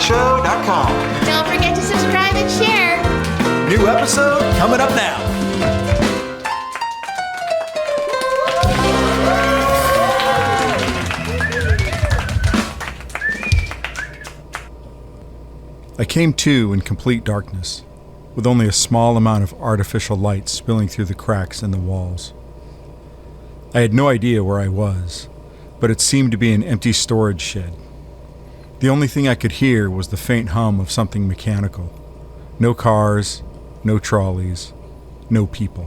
SK.show.com. Don't forget to subscribe and share. New episode coming up now. I came to in complete darkness, with only a small amount of artificial light spilling through the cracks in the walls. I had no idea where I was, but it seemed to be an empty storage shed. The only thing I could hear was the faint hum of something mechanical. No cars, no trolleys, no people.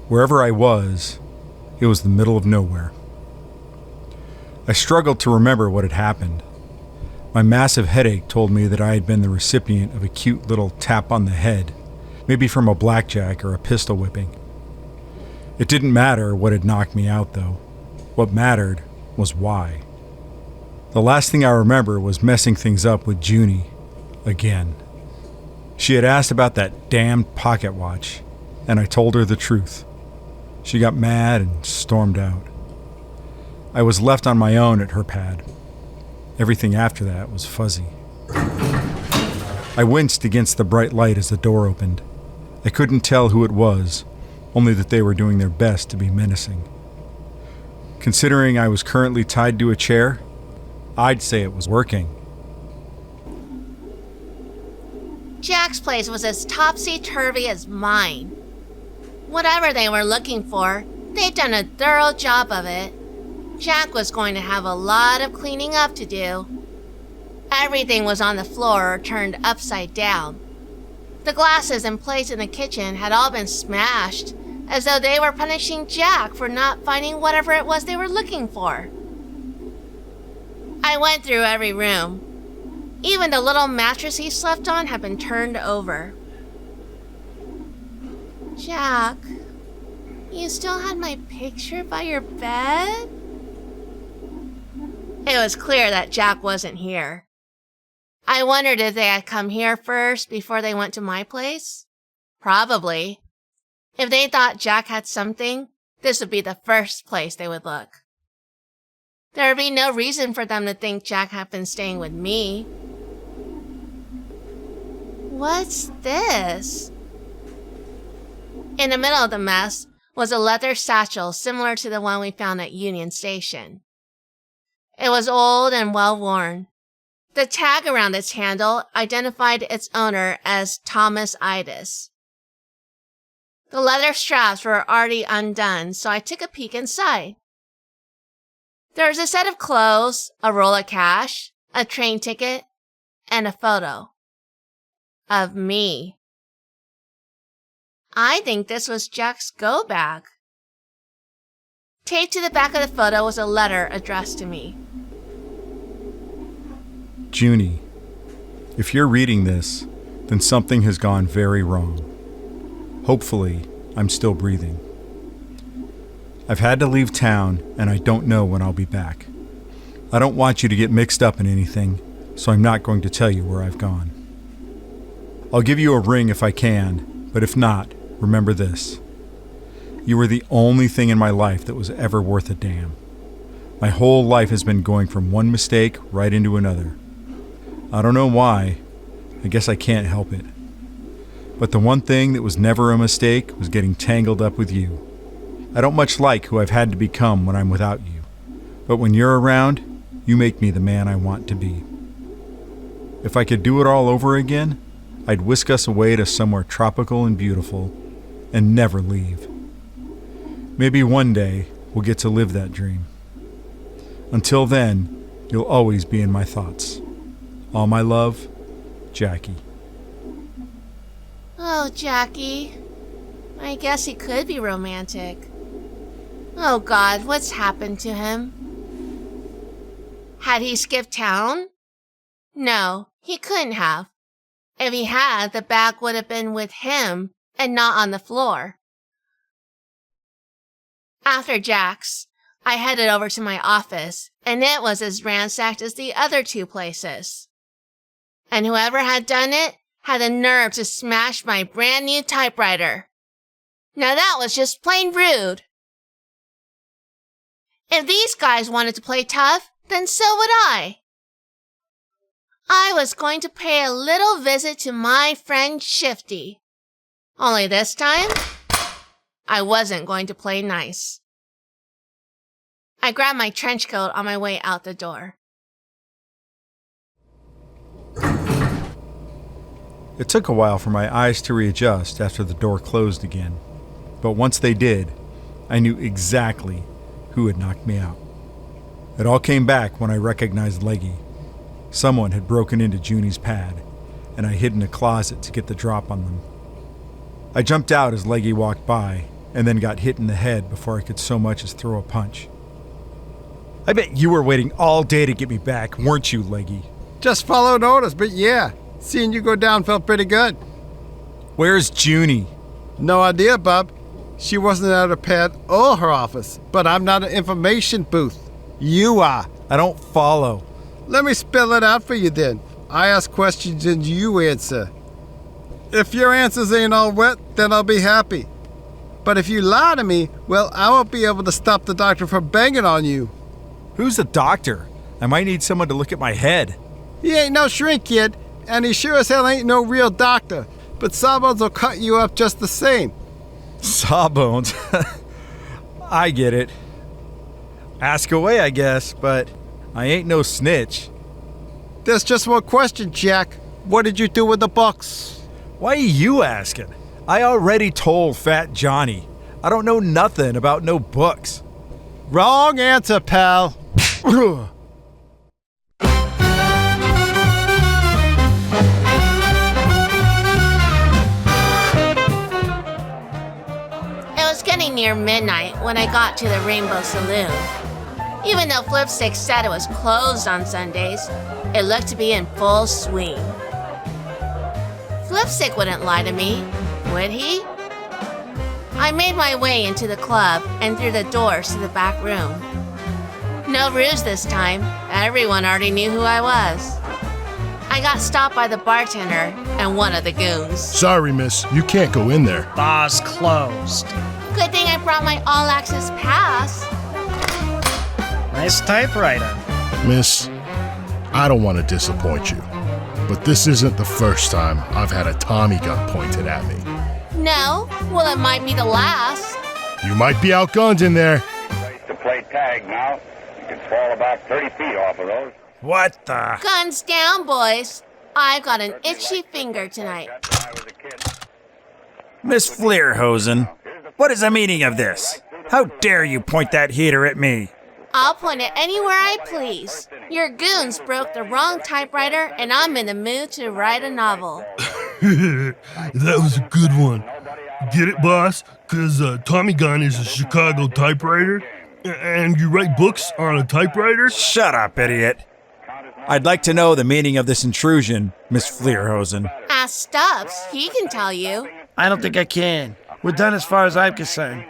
Wherever I was, it was the middle of nowhere. I struggled to remember what had happened. My massive headache told me that I had been the recipient of a cute little tap on the head, maybe from a blackjack or a pistol whipping. It didn't matter what had knocked me out, though. What mattered was why. The last thing I remember was messing things up with Junie again. She had asked about that damned pocket watch, and I told her the truth. She got mad and stormed out. I was left on my own at her pad. Everything after that was fuzzy. I winced against the bright light as the door opened. I couldn't tell who it was, only that they were doing their best to be menacing. Considering I was currently tied to a chair, I'd say it was working. Jack's place was as topsy-turvy as mine. Whatever they were looking for, they'd done a thorough job of it. Jack was going to have a lot of cleaning up to do. Everything was on the floor or turned upside down. The glasses and plates in the kitchen had all been smashed, as though they were punishing Jack for not finding whatever it was they were looking for. I went through every room. Even the little mattress he slept on had been turned over. Jack, you still had my picture by your bed? It was clear that Jack wasn't here. I wondered if they had come here first before they went to my place. Probably. If they thought Jack had something, this would be the first place they would look. There would be no reason for them to think Jack had been staying with me. What's this? In the middle of the mess was a leather satchel similar to the one we found at Union Station. It was old and well-worn. The tag around its handle identified its owner as Thomas Itis. The leather straps were already undone, so I took a peek inside. There was a set of clothes, a roll of cash, a train ticket, and a photo. Of me. I think this was Jack's go-bag. Taped to the back of the photo was a letter addressed to me. Junie, if you're reading this, then something has gone very wrong. Hopefully, I'm still breathing. I've had to leave town, and I don't know when I'll be back. I don't want you to get mixed up in anything, so I'm not going to tell you where I've gone. I'll give you a ring if I can, but if not, remember this. You were the only thing in my life that was ever worth a damn. My whole life has been going from one mistake right into another. I don't know why. I guess I can't help it. But the one thing that was never a mistake was getting tangled up with you. I don't much like who I've had to become when I'm without you. But when you're around, you make me the man I want to be. If I could do it all over again, I'd whisk us away to somewhere tropical and beautiful and never leave. Maybe one day we'll get to live that dream. Until then, you'll always be in my thoughts. All my love, Jackie. Oh, Jackie. I guess he could be romantic. Oh God, what's happened to him? Had he skipped town? No, he couldn't have. If he had, the bag would have been with him and not on the floor. After Jack's, I headed over to my office, and it was as ransacked as the other two places. And whoever had done it had the nerve to smash my brand new typewriter. Now that was just plain rude. If these guys wanted to play tough, then so would I. I was going to pay a little visit to my friend Shifty. Only this time, I wasn't going to play nice. I grabbed my trench coat on my way out the door. It took a while for my eyes to readjust after the door closed again. But once they did, I knew exactly who had knocked me out. It all came back when I recognized Leggy. Someone had broken into Junie's pad, and I hid in a closet to get the drop on them. I jumped out as Leggy walked by, and then got hit in the head before I could so much as throw a punch. I bet you were waiting all day to get me back, weren't you, Leggy? Just followed orders, but yeah, seeing you go down felt pretty good. Where's Junie? No idea, bub. She wasn't at her pad or her office, but I'm not an information booth. You are. I don't follow. Let me spell it out for you then. I ask questions and you answer. If your answers ain't all wet, then I'll be happy. But if you lie to me, well, I won't be able to stop the doctor from banging on you. Who's the doctor? I might need someone to look at my head. He ain't no shrink kid, and he sure as hell ain't no real doctor. But Sawbones will cut you up just the same. Sawbones. I get it. Ask away, I guess, but I ain't no snitch. There's just one question, Jack. What did you do with the books? Why are you asking? I already told Fat Johnny. I don't know nothing about no books. Wrong answer, pal. Near midnight when I got to the Rainbow Saloon. Even though Flipstick said it was closed on Sundays, it looked to be in full swing. Flipstick wouldn't lie to me, would he? I made my way into the club and through the doors to the back room. No ruse this time, everyone already knew who I was. I got stopped by the bartender and one of the goons. Sorry, miss, you can't go in there. Bar's closed. Good thing I brought my all-access pass. Nice typewriter. Miss, I don't want to disappoint you, but this isn't the first time I've had a Tommy gun pointed at me. No? Well, it might be the last. You might be outgunned in there. Place to play tag now. You can fall about 30 feet off of those. What the? Guns down, boys. I've got an itchy finger tonight. Miss Fleerhosen, what is the meaning of this? How dare you point that heater at me? I'll point it anywhere I please. Your goons broke the wrong typewriter, and I'm in the mood to write a novel. That was a good one. Get it, boss? 'Cause Tommy gun is a Chicago typewriter? And you write books on a typewriter? Shut up, idiot. I'd like to know the meaning of this intrusion, Miss Fleerhosen. Ask Stubbs. He can tell you. I don't think I can. We're done as far as I'm concerned.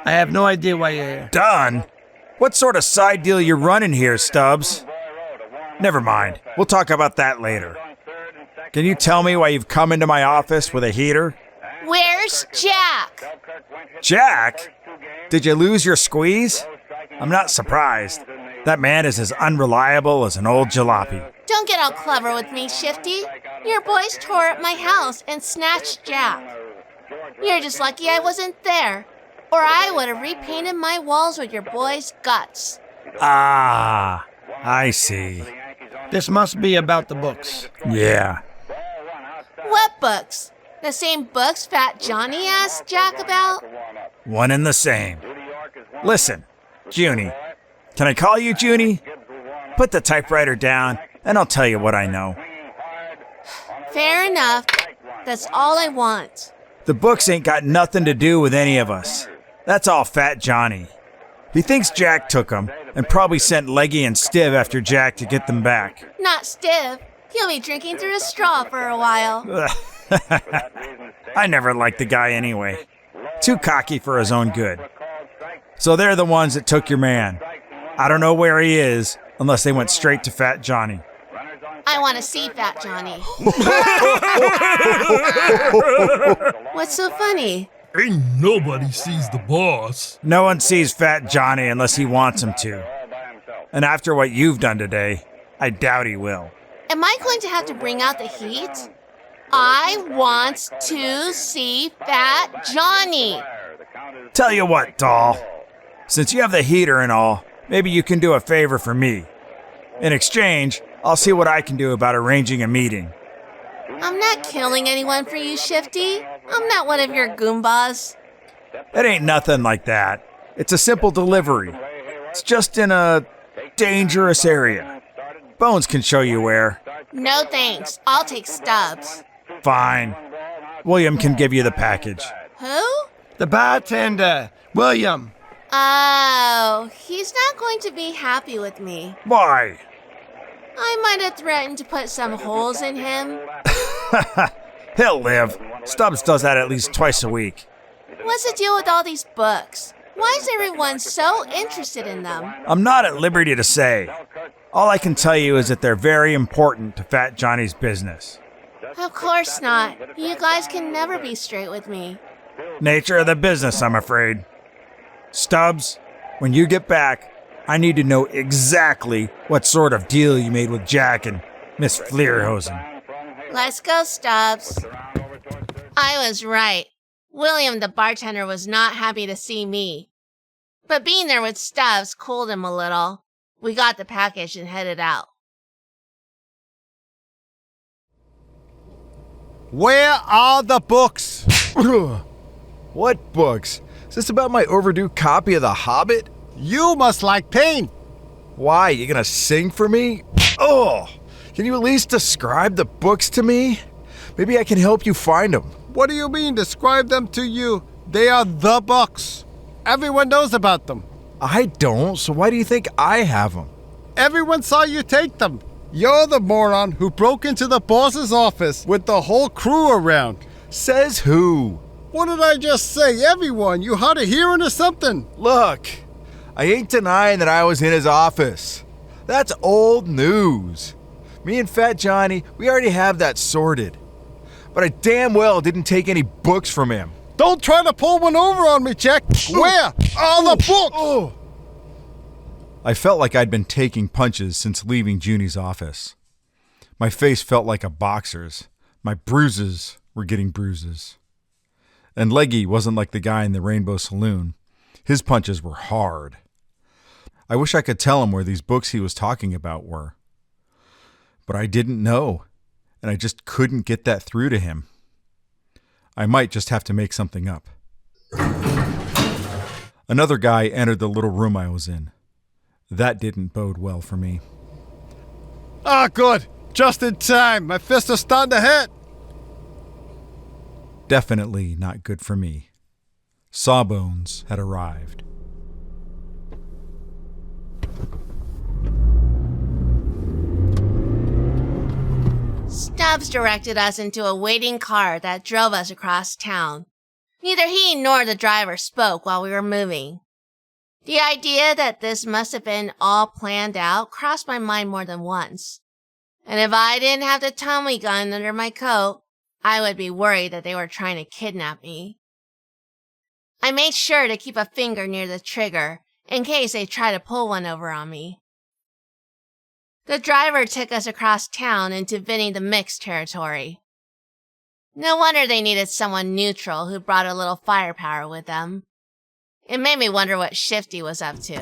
I have no idea why you're here. Done? What sort of side deal you running here, Stubbs? Never mind. We'll talk about that later. Can you tell me why you've come into my office with a heater? Where's Jack? Jack? Did you lose your squeeze? I'm not surprised. That man is as unreliable as an old jalopy. Don't get all clever with me, Shifty. Your boys tore up my house and snatched Jack. You're just lucky I wasn't there, or I would have repainted my walls with your boys' guts. Ah, I see. This must be about the books. Yeah. What books? The same books Fat Johnny asked Jack about? One and the same. Listen, Junie. Can I call you Junie? Put the typewriter down, and I'll tell you what I know. Fair enough. That's all I want. The books ain't got nothing to do with any of us. That's all Fat Johnny. He thinks Jack took them, and probably sent Leggy and Stiv after Jack to get them back. Not Stiv. He'll be drinking through a straw for a while. I never liked the guy anyway. Too cocky for his own good. So they're the ones that took your man. I don't know where he is, unless they went straight to Fat Johnny. I want to see Fat Johnny. What's so funny? Ain't nobody sees the boss. No one sees Fat Johnny unless he wants him to. And after what you've done today, I doubt he will. Am I going to have to bring out the heat? I want to see Fat Johnny. Tell you what, doll. Since you have the heater and all, maybe you can do a favor for me. In exchange, I'll see what I can do about arranging a meeting. I'm not killing anyone for you, Shifty. I'm not one of your Goombas. It ain't nothing like that. It's a simple delivery. It's just in a dangerous area. Bones can show you where. No thanks. I'll take Stubbs. Fine. William can give you the package. Who? The bartender, William. Oh, he's not going to be happy with me. Why? I might have threatened to put some holes in him. He'll live. Stubbs does that at least twice a week. What's the deal with all these books? Why is everyone so interested in them? I'm not at liberty to say. All I can tell you is that they're very important to Fat Johnny's business. Of course not. You guys can never be straight with me. Nature of the business, I'm afraid. Stubbs, when you get back, I need to know exactly what sort of deal you made with Jack and Miss Fleerhosen. Let's go, Stubbs. I was right. William, the bartender, was not happy to see me. But being there with Stubbs cooled him a little. We got the package and headed out. Where are the books? What books? Is this about my overdue copy of The Hobbit? You must like pain. Why, you gonna sing for me? Oh, can you at least describe the books to me? Maybe I can help you find them. What do you mean, describe them to you? They are the books. Everyone knows about them. I don't, so why do you think I have them? Everyone saw you take them. You're the moron who broke into the boss's office with the whole crew around. Says who? What did I just say? Everyone? You hard of hearing or something? Look, I ain't denying that I was in his office. That's old news. Me and Fat Johnny, we already have that sorted. But I damn well didn't take any books from him. Don't try to pull one over on me, Jack. Where are the books? I felt like I'd been taking punches since leaving Junie's office. My face felt like a boxer's. My bruises were getting bruises. And Leggy wasn't like the guy in the Rainbow Saloon. His punches were hard. I wish I could tell him where these books he was talking about were. But I didn't know, and I just couldn't get that through to him. I might just have to make something up. Another guy entered the little room I was in. That didn't bode well for me. Ah, good. Just in time. My fists are starting to hurt. Definitely not good for me. Sawbones had arrived. Stubbs directed us into a waiting car that drove us across town. Neither he nor the driver spoke while we were moving. The idea that this must have been all planned out crossed my mind more than once. And if I didn't have the Tommy gun under my coat, I would be worried that they were trying to kidnap me. I made sure to keep a finger near the trigger in case they tried to pull one over on me. The driver took us across town into Vinny the Mix territory. No wonder they needed someone neutral who brought a little firepower with them. It made me wonder what Shifty was up to.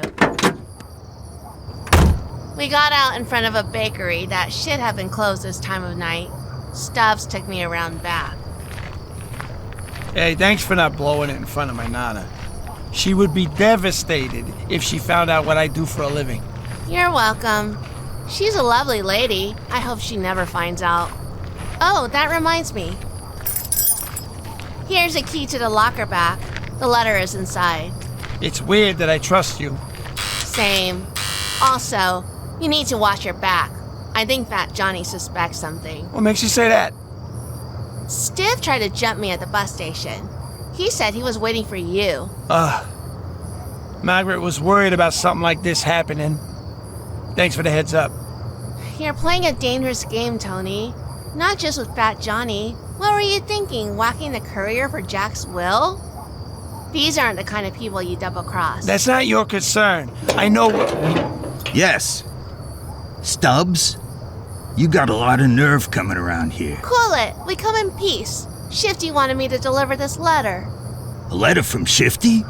We got out in front of a bakery that should have been closed this time of night. Stubbs took me around back. Hey, thanks for not blowing it in front of my Nana. She would be devastated if she found out what I do for a living. You're welcome. She's a lovely lady. I hope she never finds out. Oh, that reminds me. Here's a key to the locker back. The letter is inside. It's weird that I trust you. Same. Also, you need to watch your back. I think Fat Johnny suspects something. What makes you say that? Stiff tried to jump me at the bus station. He said he was waiting for you. Margaret was worried about something like this happening. Thanks for the heads up. You're playing a dangerous game, Tony. Not just with Fat Johnny. What were you thinking, whacking the courier for Jack's will? These aren't the kind of people you double-cross. That's not your concern. I know what... Yes. Stubbs? You got a lot of nerve coming around here. Cool it. We come in peace. Shifty wanted me to deliver this letter. A letter from Shifty?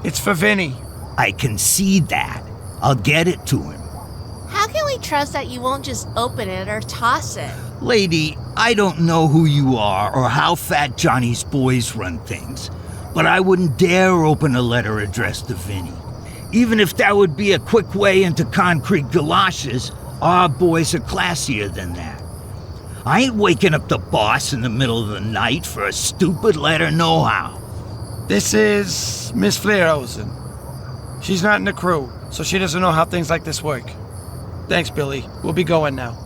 It's for Vinny. I can see that. I'll get it to him. How can we trust that you won't just open it or toss it? Lady, I don't know who you are or how Fat Johnny's boys run things, but I wouldn't dare open a letter addressed to Vinny. Even if that would be a quick way into concrete galoshes, our boys are classier than that. I ain't waking up the boss in the middle of the night for a stupid letter nohow. This is Miss Fleerhausen. She's not in the crew, so she doesn't know how things like this work. Thanks, Billy. We'll be going now.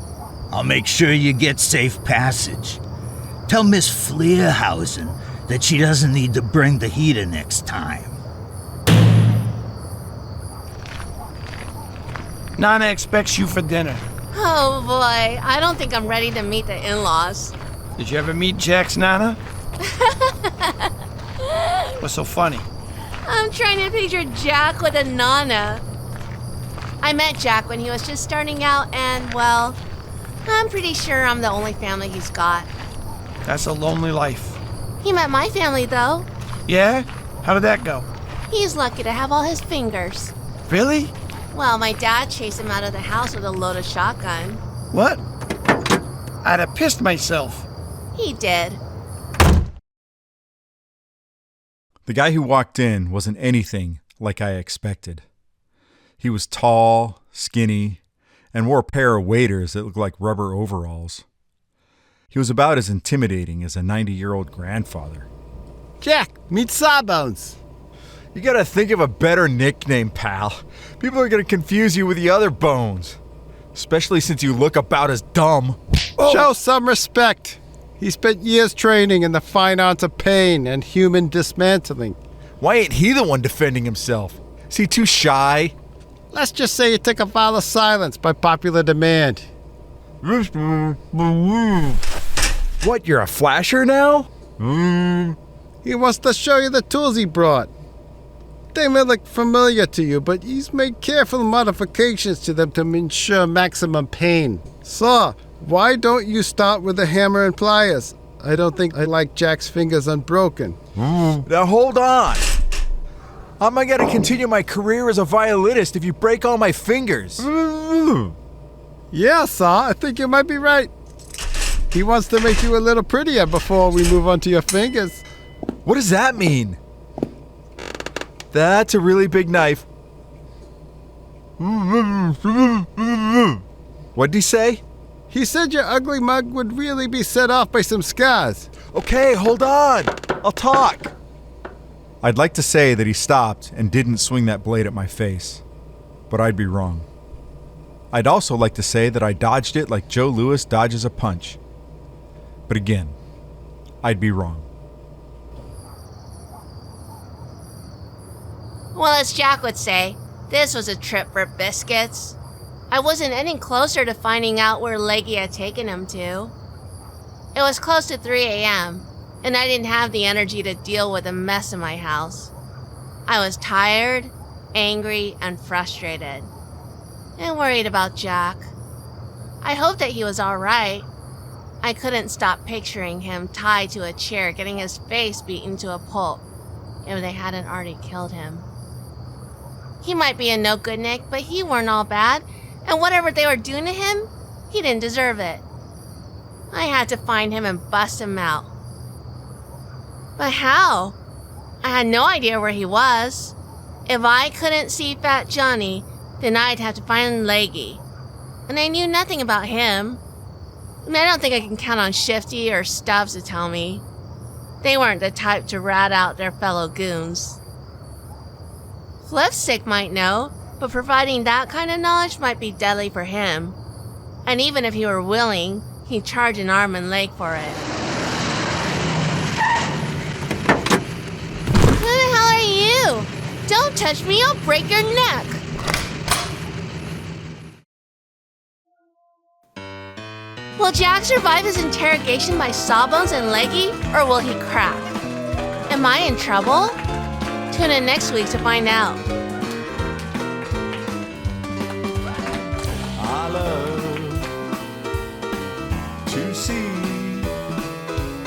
I'll make sure you get safe passage. Tell Miss Fleerhausen that she doesn't need to bring the heater next time. Nana expects you for dinner. Oh boy, I don't think I'm ready to meet the in-laws. Did you ever meet Jack's Nana? What's so funny? I'm trying to picture Jack with a Nana. I met Jack when he was just starting out and, well, I'm pretty sure I'm the only family he's got. That's a lonely life. He met my family, though. Yeah? How did that go? He's lucky to have all his fingers. Really? Well, my dad chased him out of the house with a loaded shotgun. What? I'd have pissed myself. He did. The guy who walked in wasn't anything like I expected. He was tall, skinny, and wore a pair of waders that looked like rubber overalls. He was about as intimidating as a 90-year-old grandfather. Jack, meet Sawbones. You gotta think of a better nickname, pal. People are gonna confuse you with the other Bones. Especially since you look about as dumb. Show some respect. He spent years training in the fine arts of pain and human dismantling. Why ain't he the one defending himself? Is he too shy? Let's just say he took a vow of silence by popular demand. What, you're a flasher now? He wants to show you the tools he brought. They may look familiar to you, but he's made careful modifications to them to ensure maximum pain. So, why don't you start with the hammer and pliers? I don't think I like Jack's fingers unbroken. Now hold on. How am I gonna continue my career as a violinist if you break all my fingers? Yeah, Saw, I think you might be right. He wants to make you a little prettier before we move on to your fingers. What does that mean? That's a really big knife. What'd he say? He said your ugly mug would really be set off by some scars. Okay, hold on. I'll talk. I'd like to say that he stopped and didn't swing that blade at my face, but I'd be wrong. I'd also like to say that I dodged it like Joe Louis dodges a punch. But again, I'd be wrong. Well, as Jack would say, this was a trip for biscuits. I wasn't any closer to finding out where Leggy had taken him to. It was close to 3 a.m., and I didn't have the energy to deal with the mess in my house. I was tired, angry, and frustrated, and worried about Jack. I hoped that he was all right. I couldn't stop picturing him tied to a chair, getting his face beaten to a pulp, if they hadn't already killed him. He might be a no-good Nick, but he weren't all bad, and whatever they were doing to him, he didn't deserve it. I had to find him and bust him out. But how? I had no idea where he was. If I couldn't see Fat Johnny, then I'd have to find Leggy. And I knew nothing about him. I don't think I can count on Shifty or Stubbs to tell me. They weren't the type to rat out their fellow goons. Flipstick might know, but providing that kind of knowledge might be deadly for him. And even if he were willing, he'd charge an arm and leg for it. Who the hell are you? Don't touch me, I'll break your neck! Will Jack survive his interrogation by Sawbones and Leggy, or will he crack? Am I in trouble? Tune in next week to find out. I love see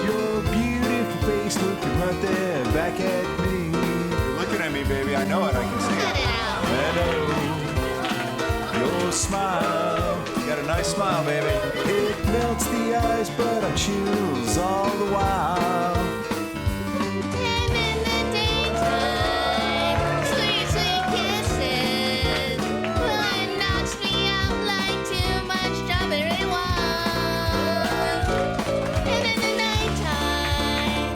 your beautiful face looking right there back at me. You're looking at me, baby. I know it. I can see it. Hello. Your smile. You got a nice smile, baby. It melts the ice, but I'm chills all the while. And in the daytime, sweet, sweet kisses. Well, it knocks me out like too much strawberry wine. And in the nighttime,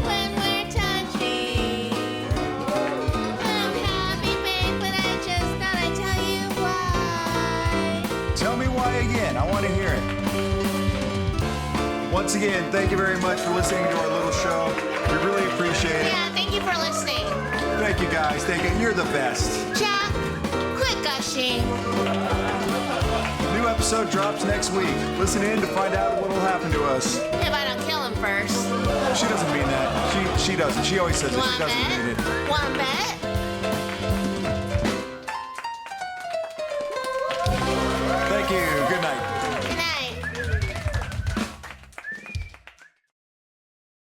when we're touching, I'm happy, babe, but I just thought I'd tell you why. Tell me why again. I want to hear it. Once again, thank you very much for listening to our little show. We really appreciate it. Yeah, thank you for listening. Thank you guys. Thank you. You're the best. Jack, quit gushing. New episode drops next week. Listen in to find out what will happen to us. If I don't kill him first. She doesn't mean that. She doesn't. She always says You it. She want a doesn't mean it. bet? Want a bet? Thank you. Good night.